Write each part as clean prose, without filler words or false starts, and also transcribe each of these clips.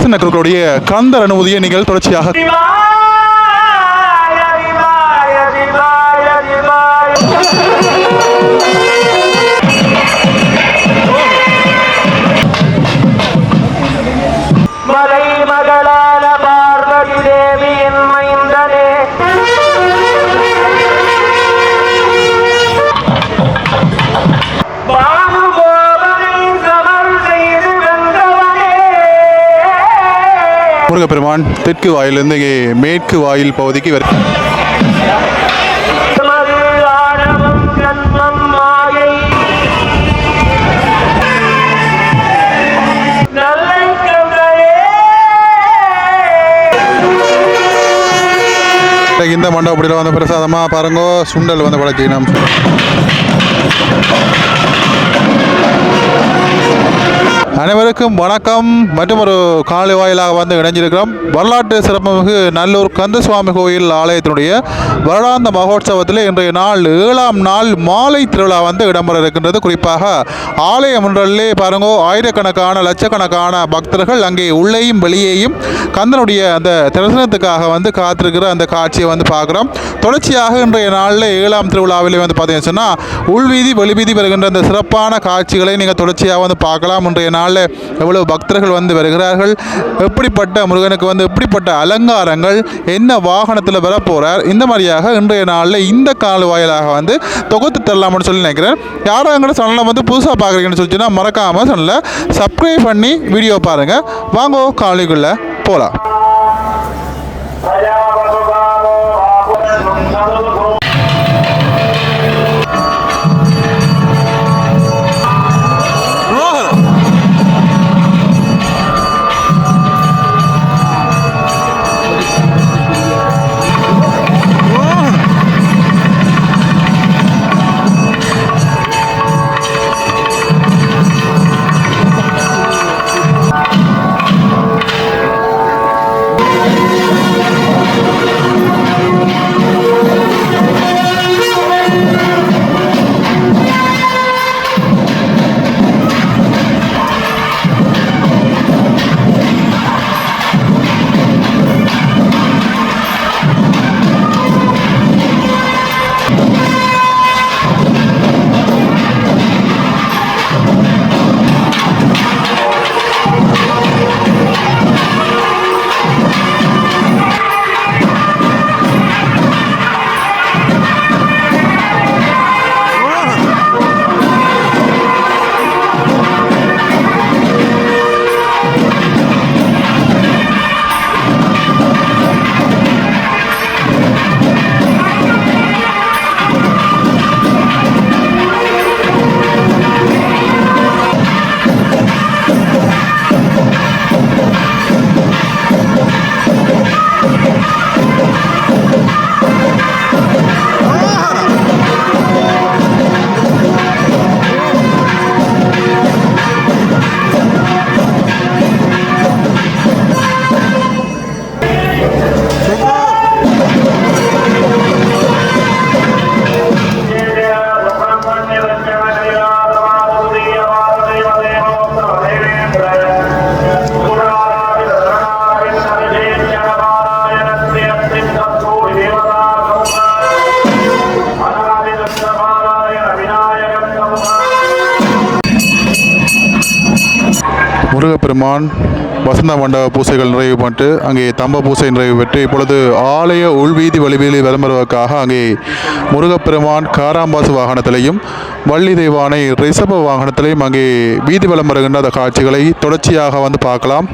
பிரசன்ன குருக்களுடைய கந்தர் அனுமதியை நீங்கள் தொடர்ச்சியாக முருகப்பெருமான் தெற்கு வாயிலிருந்து இங்கே மேற்கு வாயில் பகுதிக்கு இந்த மண்டபப்படியில் வந்து பிரசாதமாக பாருங்க சுண்டல் வந்து படைச்சிக்கணும். அனைவருக்கும் வணக்கம். மற்றும் ஒரு காலை வாயிலாக வந்து இணைஞ்சிருக்கிறோம். வரலாற்று சிறப்புமிகு நல்லூர் கந்தசுவாமி கோயில் ஆலயத்தினுடைய வருடாந்த மகோத்சவத்தில் இன்றைய நாள் 7ஆம் நாள் மாலை திருவிழா வந்து இடம்பெற இருக்கின்றது. குறிப்பாக ஆலயம் ஒன்றிலே பாருங்க ஆயிரக்கணக்கான லட்சக்கணக்கான பக்தர்கள் அங்கே உள்ளேயும் வெளியேயும் கந்தனுடைய அந்த தரிசனத்துக்காக வந்து காத்திருக்கிற அந்த காட்சியை வந்து பார்க்குறோம். தொடர்ச்சியாக இன்றைய நாளில் 7ஆம் திருவிழாவிலே வந்து பார்த்தீங்கன்னு சொன்னால் உள்வீதி வெளிவீதி வருகின்ற அந்த சிறப்பான காட்சிகளை நீங்கள் தொடர்ச்சியாக வந்து பார்க்கலாம். இன்றைய நாளில் எவ்வளவு பக்தர்கள் வந்து வருகிறார்கள், எப்படிப்பட்ட முருகனுக்கு வந்து எப்படிப்பட்ட அலங்காரங்கள், என்ன வாகனத்தில் வர போகிறார், இந்த மாதிரியாக இன்றைய நாளில் இந்த கால வாயிலாக வந்து தொகுத்து தரலாம்னு சொல்லி நினைக்கிறேன். யாரும் எங்களோட சேனலை வந்து புதுசாக பார்க்குறீங்கன்னு சொல்லிச்சுன்னா மறக்காமல் சேனலை சப்ஸ்கிரைப் பண்ணி வீடியோ பாருங்கள். வாங்கோ காலைக்குள்ளே போகலாம். முருகப்பெருமான் வசந்த மண்டப பூசைகள் நிறைவு பண்ணிட்டு அங்கே தம்ப பூசை நிறைவு பெற்று இப்பொழுது ஆலய உள்வீதி வழிவீதி விளம்பரவுக்காக அங்கே முருகப்பெருமான் காராம்பாசு வாகனத்திலையும் வள்ளி தெய்வானை ரிஷப வாகனத்திலையும் அங்கே வீதி விளம்பரங்கின்ற அந்த காட்சிகளை தொடர்ச்சியாக வந்து பார்க்கலாம்.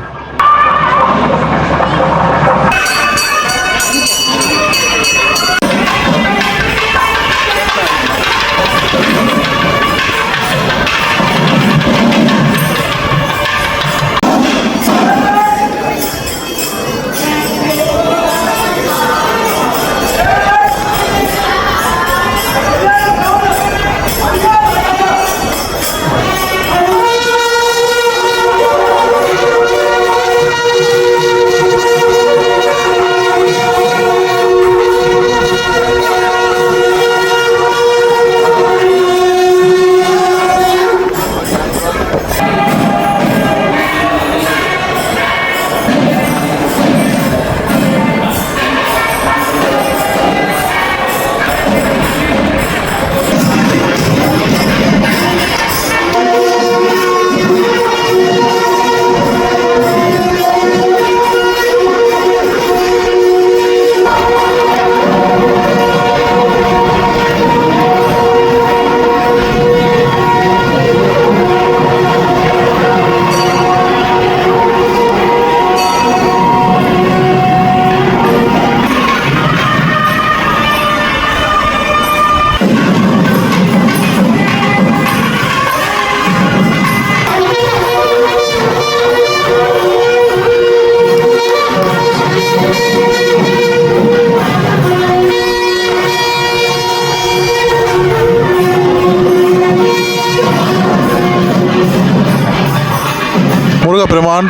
முருகப்பெருமான்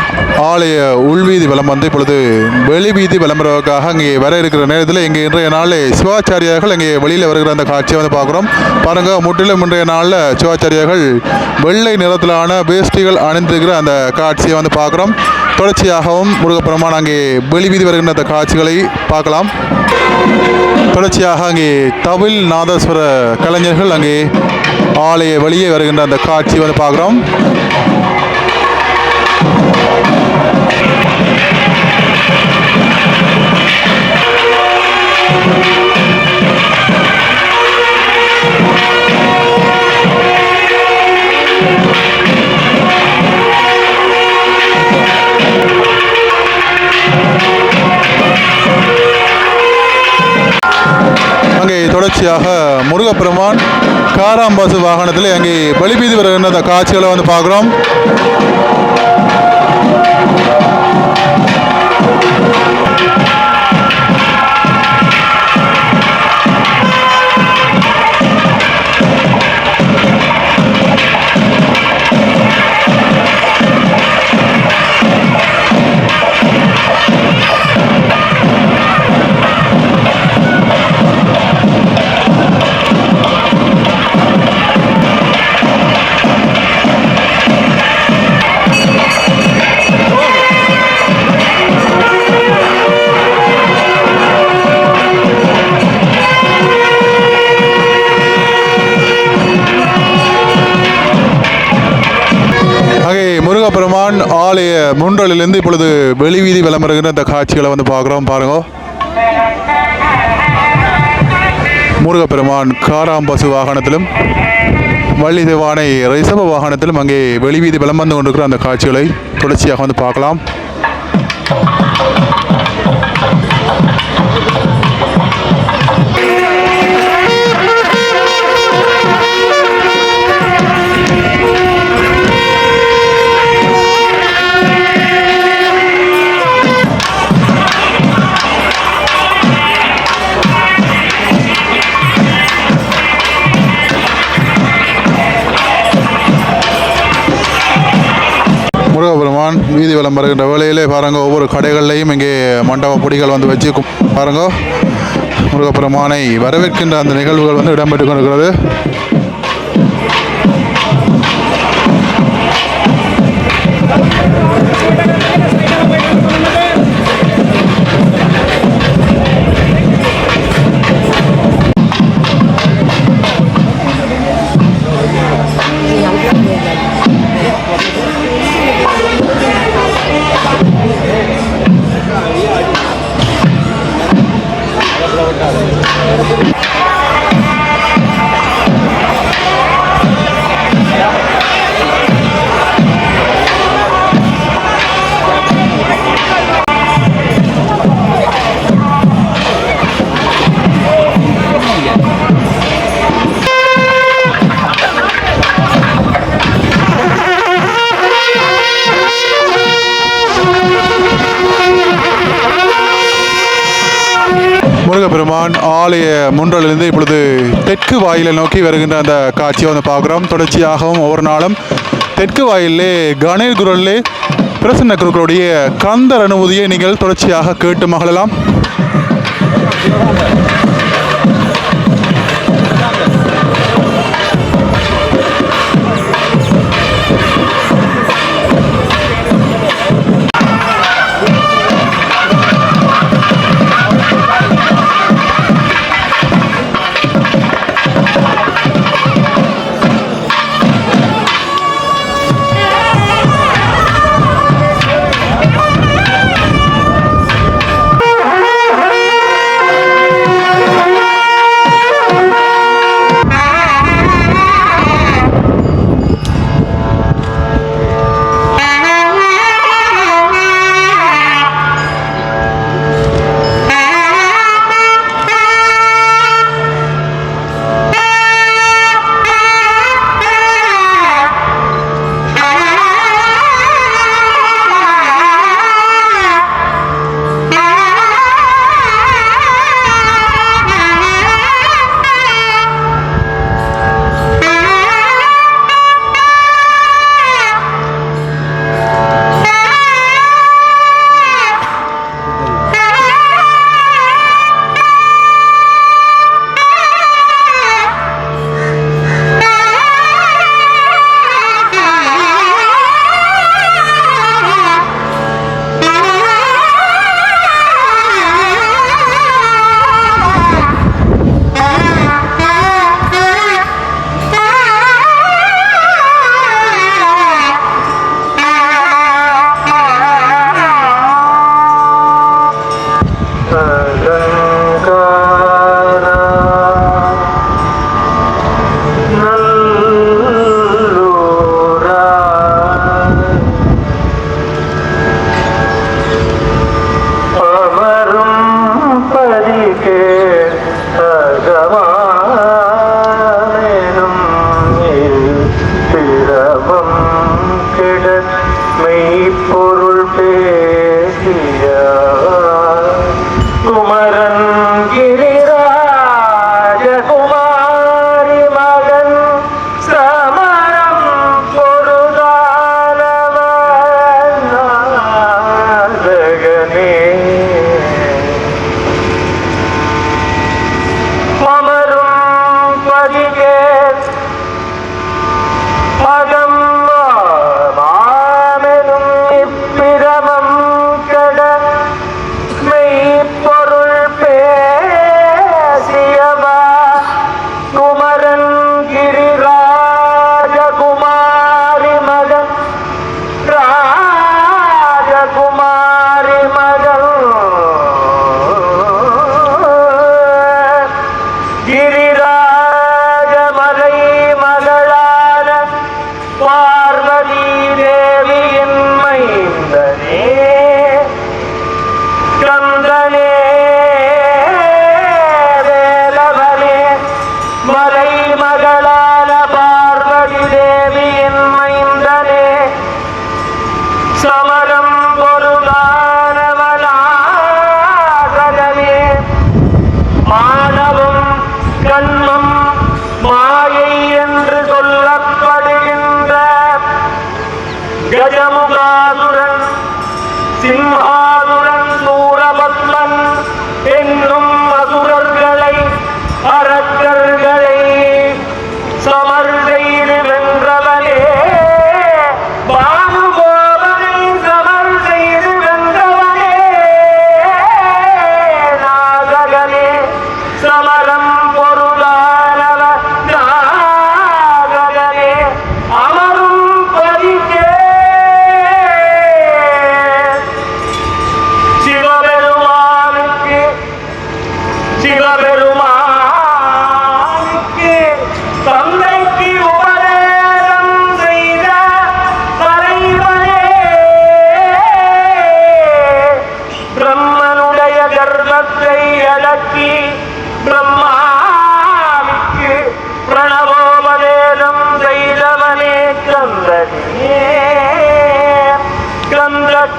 ஆலய உள்வீதி வலம் வந்து இப்பொழுது வெளி வீதி விளம்பரவுக்காக அங்கே வர இருக்கிற நேரத்தில் இங்கே இன்றைய நாளில் சிவாச்சாரியார்கள் இங்கே வெளியில் வருகிற அந்த காட்சியை வந்து பார்க்குறோம். பாருங்கள், முற்றிலும் இன்றைய நாளில் சிவாச்சாரியார்கள் வெள்ளை நிறத்திலான வேஷ்டிகள் அணிந்திருக்கிற அந்த காட்சியை வந்து பார்க்குறோம். தொடர்ச்சியாகவும் முருகப்பெருமான் அங்கே வெளி வீதி வருகின்ற அந்த காட்சிகளை பார்க்கலாம். தொடர்ச்சியாக அங்கே தவில் நாதஸ்வர கலைஞர்கள் அங்கே ஆலய வெளியே வருகின்ற அந்த காட்சி வந்து பார்க்குறோம். அங்கே தொடர்ச்சியாக முருகப்பெருமான் காராம்பாசு வாகனத்தில் அங்கே பலிபீதி வருகின்ற அந்த காட்சிகளை வந்து பார்க்குறோம். முருகப்பெருமான் ஆலய முன்றலிலிருந்து இப்பொழுது வெளிவீதி விளம்பருகிற இந்த காட்சிகளை வந்து பார்க்குறோம். பாருங்க, முருகப்பெருமான் காராம்பசு வாகனத்திலும் வள்ளி தேவானை ரிஷப வாகனத்திலும் அங்கே வெளிவீதி விளம்பந்து கொண்டிருக்கிற அந்த காட்சிகளை தொடர்ச்சியாக வந்து பார்க்கலாம். முருகப்பெருமான் வீதி வலம் வருகின்ற வேளையிலே பாருங்க, ஒவ்வொரு கடைகள்லையும் இங்கே மண்டப பொடிகள் வந்து வச்சு பாருங்க, முருகப்பெருமானை வரவேற்கின்ற அந்த நிகழ்வுகள் வந்து இடம்பெற்று கொண்டிருக்கிறது. முருகப்பெருமான் ஆலய முன்றலிலிருந்து இப்பொழுது தெற்கு வாயிலை நோக்கி வருகின்ற அந்த காட்சியை வந்து பார்க்குறோம். தொடர்ச்சியாகவும் ஒவ்வொரு நாளும் தெற்கு வாயிலே கணேர் குரல்லே பிரசன்ன குருக்களுடைய கந்தர் அனுமதியை நீங்கள் தொடர்ச்சியாக கேட்டு மகிழலாம்.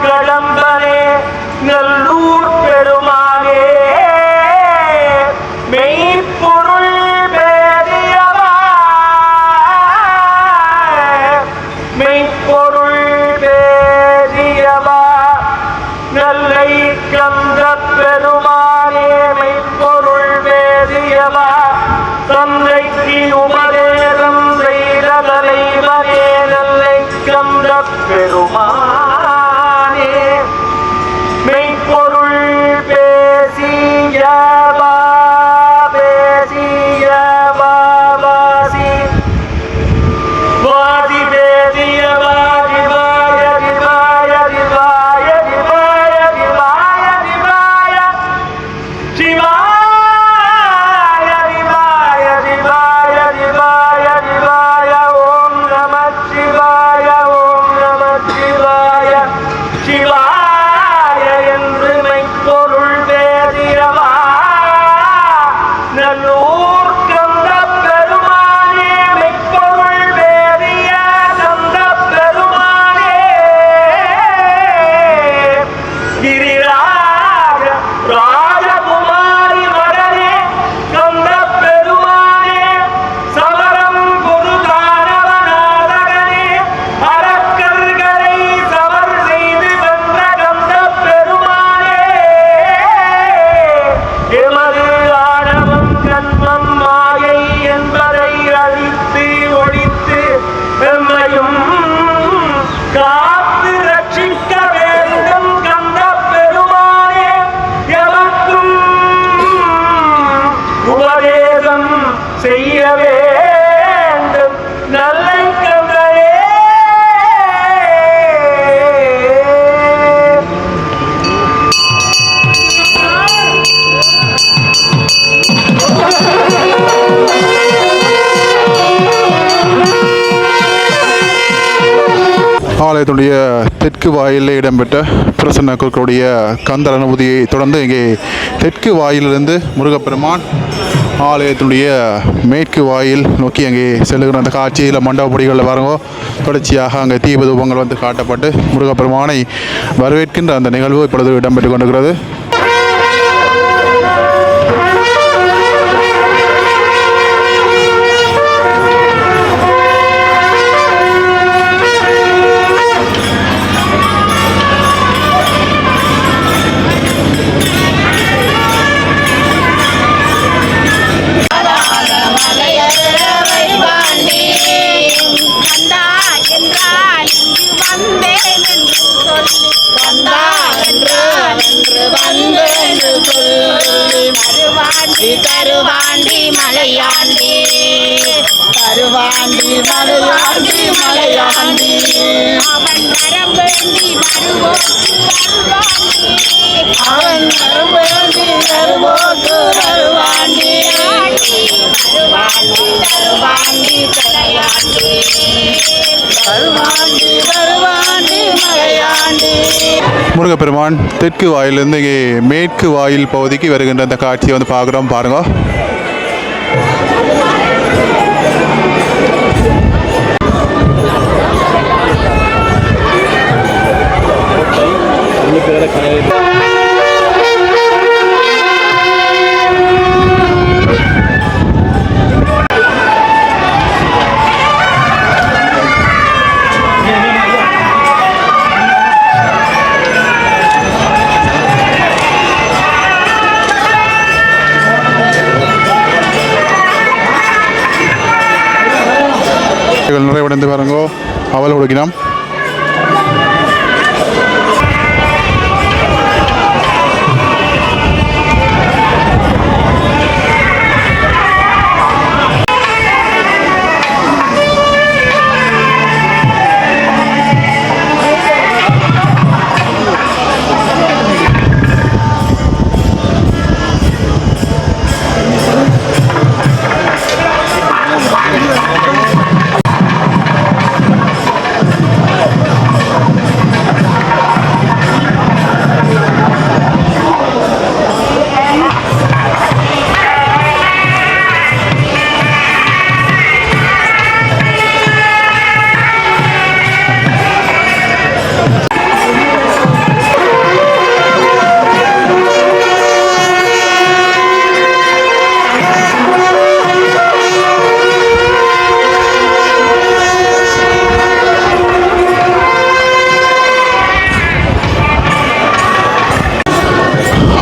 கடம்பனே நல்லூர் பெருமானே மெய்ப்பொருள் பேரியவா மெய்ப்பொருள் பேரியவா நல்லை கந்த பெருமானே மெய்ப்பொருள் பேரியவா தந்தைக்கு உபதேசம் செய்த தலைவனே நல்லை கந்த பெருமானே மெய்ப்பொருள் பேசியவா பேசியவா வாசி வாதி பேசியவா திவாய திவாய திவாய திவாய திவாய திவாய சிவாய திவாய திவாய திவாய திவாய ஓம் நம சிவாய ஓம் நம சிவாய சிவாய என்று மெய்ப்பொருள் வேதியவா நல்லூர் கந்த பெருமானே மெய்ப்பொருள் வேதிய கந்த பெருமானே கிரிராஜ ராஜகுமாரி மகனே கந்த பெருமானே சமரம் பொதுதானவநாதகனே அரக்கர்களை சமர் செய்து வென்ற கந்த பெருமானே எமது ஆணவம் கண்மம் மாயை என்பதை அழித்து ஒழித்து எம்மையும் காத்து ரட்சிக்க வேண்டும் கந்த பெருமானே எமக்கும் உபதேசம் செய்ய வேண்டும் நல்லை கந்தரே ஆலயத்துடைய தெற்கு வாயிலில் இடம்பெற்ற பிரசன்ன குருக்களுடைய கந்தர் அனுமதியை தொடர்ந்து இங்கே தெற்கு வாயிலிருந்து முருகப்பெருமான் ஆலயத்தினுடைய மேற்கு வாயில் நோக்கி அங்கே செல்லுகிற அந்த காட்சியில் மண்டபப்படிகளில் பாருங்கோ தொடர்ச்சியாக அங்கே தீபதூபங்கள் வந்து காட்டப்பட்டு முருகப்பெருமானை வரவேற்கின்ற அந்த நிகழ்வு இப்பொழுது இடம்பெற்று கொண்டிருக்கிறது. கருவாண்டி மலையாண்டி கருவாண்டி மலையாண்டி மலையாண்டி அவன் வரம் வேண்டி அவன் வரம் வேண்டி வருவோட்டு வருவாண்டி கருவாண்டி கருவாண்டி தலையாண்டி கருவாண்டி வருவாண்டி மலையாண்டி. முருகப்பெருமான் தெற்கு வாயிலிருந்து இங்கே மேற்கு வாயில் பகுதிக்கு வருகின்ற அந்த காட்சியை வந்து பார்க்குறோம் பாருங்க. நிறைவடைந்து பாருங்கோ அவள் கொடுக்கிறோம்.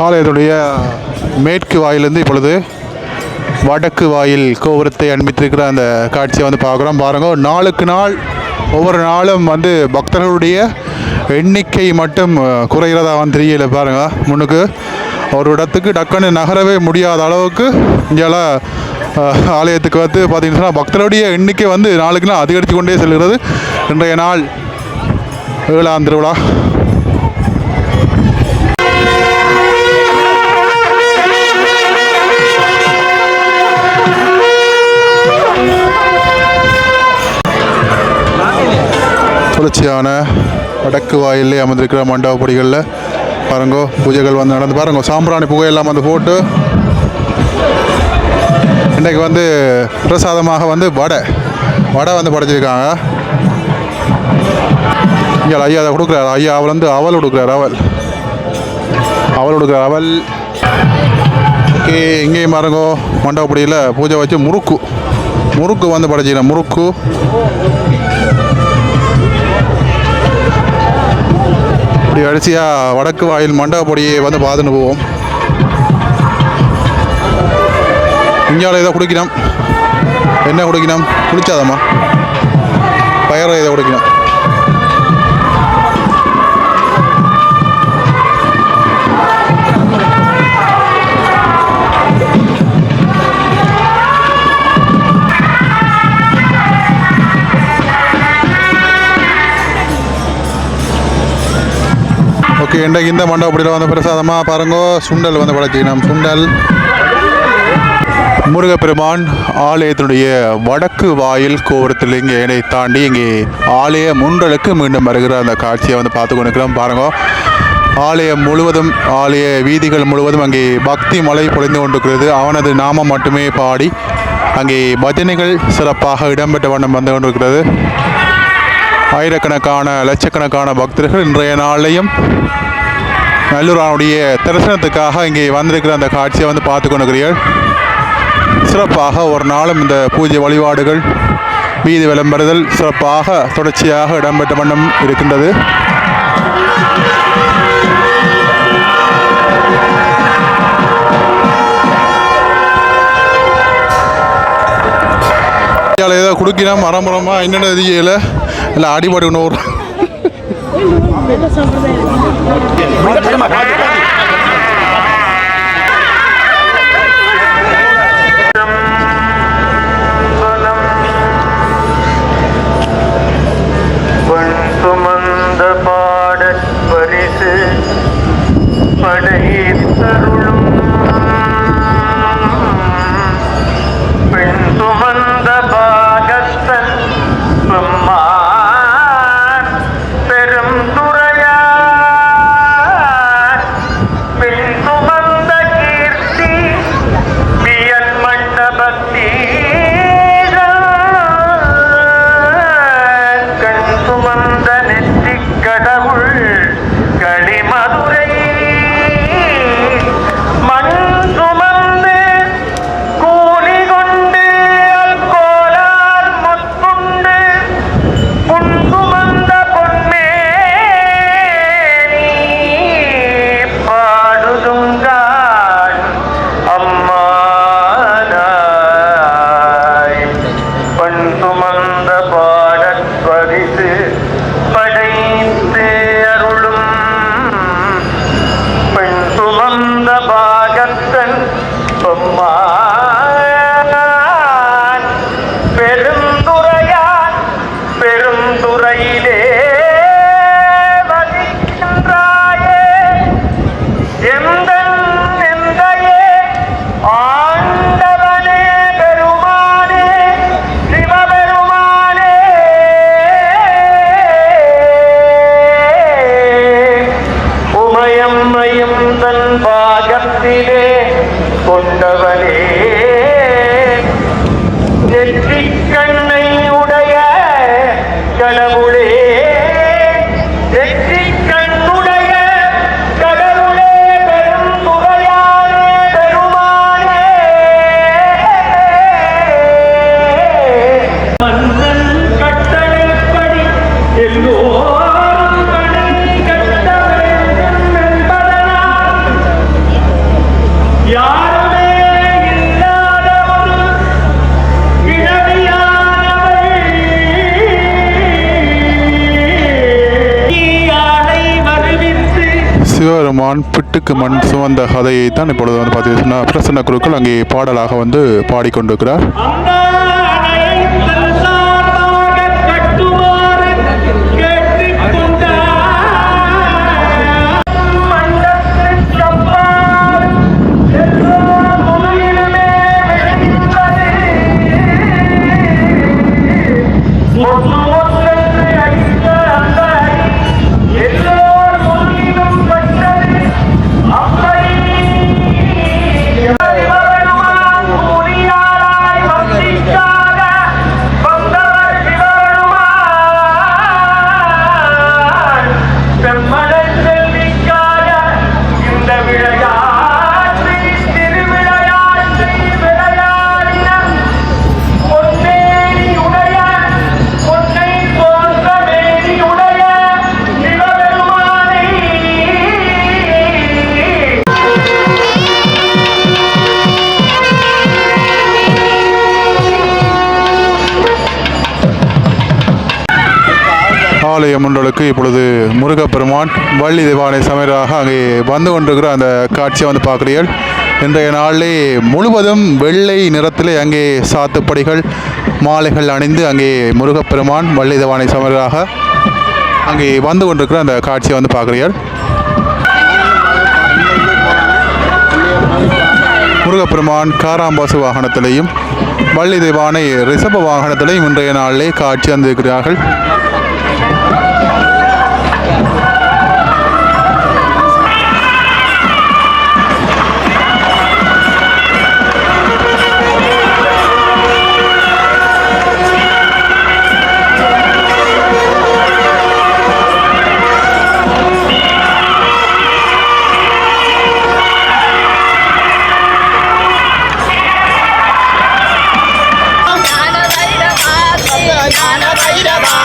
ஆலயத்துடைய மேற்கு வாயிலிருந்து இப்பொழுது வடக்கு வாயில் கோபுரத்தை அனுப்பித்திருக்கிற அந்த காட்சியை வந்து பார்க்குறோம். பாருங்க, நாளுக்கு நாள் ஒவ்வொரு நாளும் வந்து பக்தர்களுடைய எண்ணிக்கை மட்டும் குறைகிறதா வந்து தெரியல. பாருங்கள், முன்னுக்கு ஒரு இடத்துக்கு டக்குன்னு நகரவே முடியாத அளவுக்கு இங்கெல்லாம் ஆலயத்துக்கு வந்து பார்த்திங்கன்னா பக்தர்களுடைய எண்ணிக்கை வந்து நாளுக்கு நாள் அதிகரித்து கொண்டே செல்கிறது. இன்றைய நாள் 7ஆம் திருவிழா. தொடர்ச்சியான வடக்கு வாயிலே அமர்ந்திருக்கிற மண்டபப்படிகளில் பாருங்கோ பூஜைகள் வந்து நடந்து பாருங்க. சாம்பிராணி புகையெல்லாம் வந்து போட்டு இன்றைக்கு வந்து பிரசாதமாக வந்து வடை வந்து படைச்சிருக்காங்க. இங்கே ஐயா அதை கொடுக்குறாரு. ஐயா அவள் வந்து அவல் கொடுக்குறாரு. அவல் கொடுக்குறாரு. அவல் ஓகே. இங்கேயும் பாருங்கோ மண்டபப்படியில் பூஜை வச்சு முறுக்கு வந்து படைச்சிக்கிறேன். முறுக்கு இப்படி அரிசியாக வடக்கு வாயில் மண்டபப்படியை வந்து பார்த்துன்னு போவோம். இஞ்சால இதை குடிக்கணும். என்ன குடிக்கணும்? குளிச்சாதம்மா பயரை இதை குடிக்கணும். ஓகே, இன்றைக்கு இந்த மண்டபப்படியில் வந்து பிரசாதமாக பாருங்க சுண்டல் வந்து படைச்சிக்கணும். சுண்டல் முருகப்பெருமான் ஆலயத்தினுடைய வடக்கு வாயில் கோபுரத்தில் இங்கே என்னை தாண்டி இங்கே ஆலய முன்றலுக்கு மீண்டும் வருகிற அந்த காட்சியை வந்து பார்த்து கொண்டிருக்கிறோம். பாருங்க, ஆலயம் முழுவதும் ஆலய வீதிகள் முழுவதும் அங்கே பக்தி மழை பொழிந்து கொண்டிருக்கிறது. அவனது நாமம் மட்டுமே பாடி அங்கே பஜனைகள் சிறப்பாக இடம்பெற்ற வண்ணம் வந்து கொண்டிருக்கிறது. ஆயிரக்கணக்கான லட்சக்கணக்கான பக்தர்கள் இன்றைய நாளையும் நல்லூரானுடைய தரிசனத்துக்காக இங்கே வந்திருக்கிற அந்த காட்சியை வந்து பார்த்து கொண்டிருக்கிறீர்கள். சிறப்பாக ஒரு நாளும் இந்த பூஜை வழிபாடுகள் வீதி விளம்பரங்கள் சிறப்பாக தொடர்ச்சியாக இடம்பெற்ற வண்ணம் இருக்கின்றது. ஏதோ குடுக்கினா மரமரமா என்னென்ன தெரியல இல்லை அடிபாடு ஒன்று சுமந்த பாடற் பரிசு படைத்தருளும் பெண் சுமந்த பாகஸ்தன் பெம்மான் பெரும் துறையார் பெண் சுமந்த கீர்த்தி பியன் மண்டபத்தீ முருகப்பெருமான் பிட்டுக்கு மண் சுமந்த கதையை தான் இப்பொழுது வந்து பார்த்தீங்கன்னா பிரசன்ன குருக்கள் அங்கே பாடலாக வந்து பாடிக்கொண்டிருக்கிறார். ஆலயம் ஒன்றுக்கு இப்பொழுது முருகப்பெருமான் வள்ளி தெய்வானை சமையலாக அங்கே வந்து கொண்டிருக்கிற அந்த காட்சியை வந்து பார்க்குறீர்கள். இன்றைய நாளிலே முழுவதும் வெள்ளை நிறத்திலே அங்கே சாத்துப்படிகள் மாலைகள் அணிந்து அங்கே முருகப்பெருமான் வள்ளி தெய்வானை சமையலாக அங்கே வந்து கொண்டிருக்கிற அந்த காட்சியை வந்து பார்க்குறீர்கள். முருகப்பெருமான் காராம்பாசு வாகனத்திலையும் வள்ளி தெய்வானை ரிஷப வாகனத்திலையும் இன்றைய நாளிலே காட்சி வந்திருக்கிறார்கள். ஞான பைரவா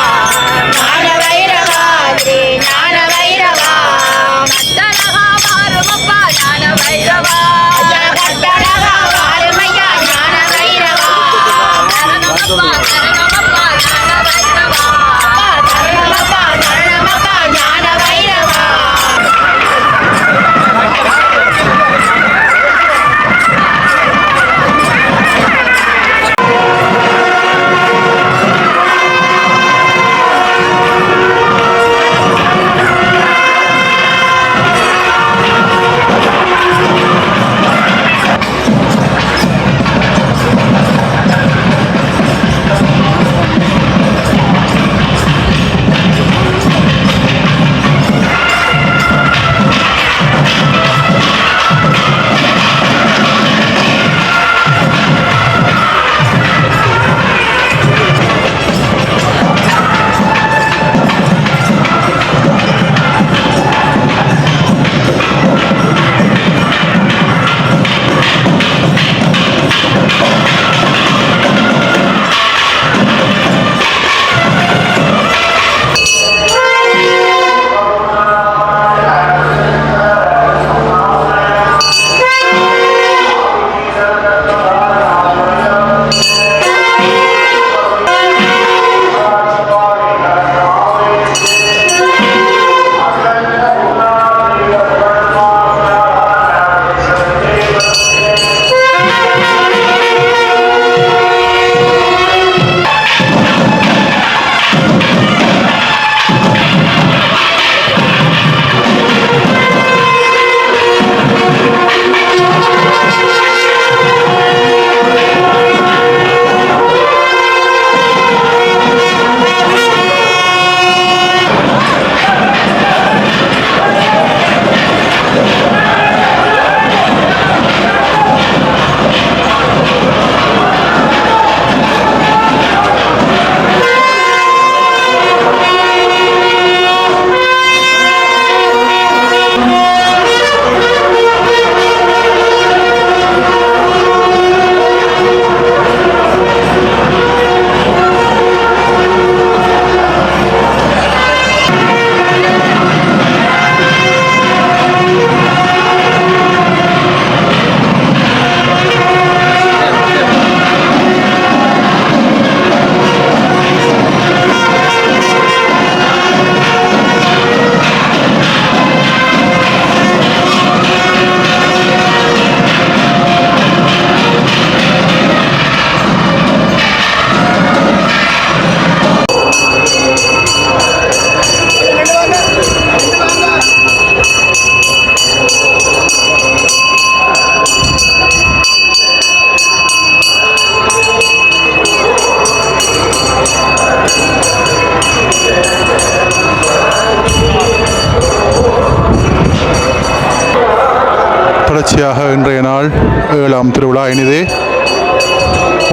தொடர்ச்சியாக இன்றைய நாள் 7ஆம் திருவிழா இனிதே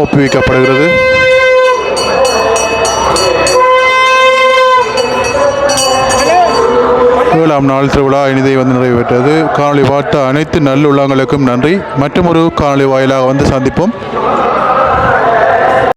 ஒப்புவிக்கப்படுகிறது. ஏழாம் நாள் திருவிழா இனிதை வந்து நிறைவு பெற்றது. காணொளி பார்த்த அனைத்து நல்லுள்ளங்களுக்கும் நன்றி. மற்றும் ஒரு காணொளி வாயிலாக வந்து சந்திப்போம்.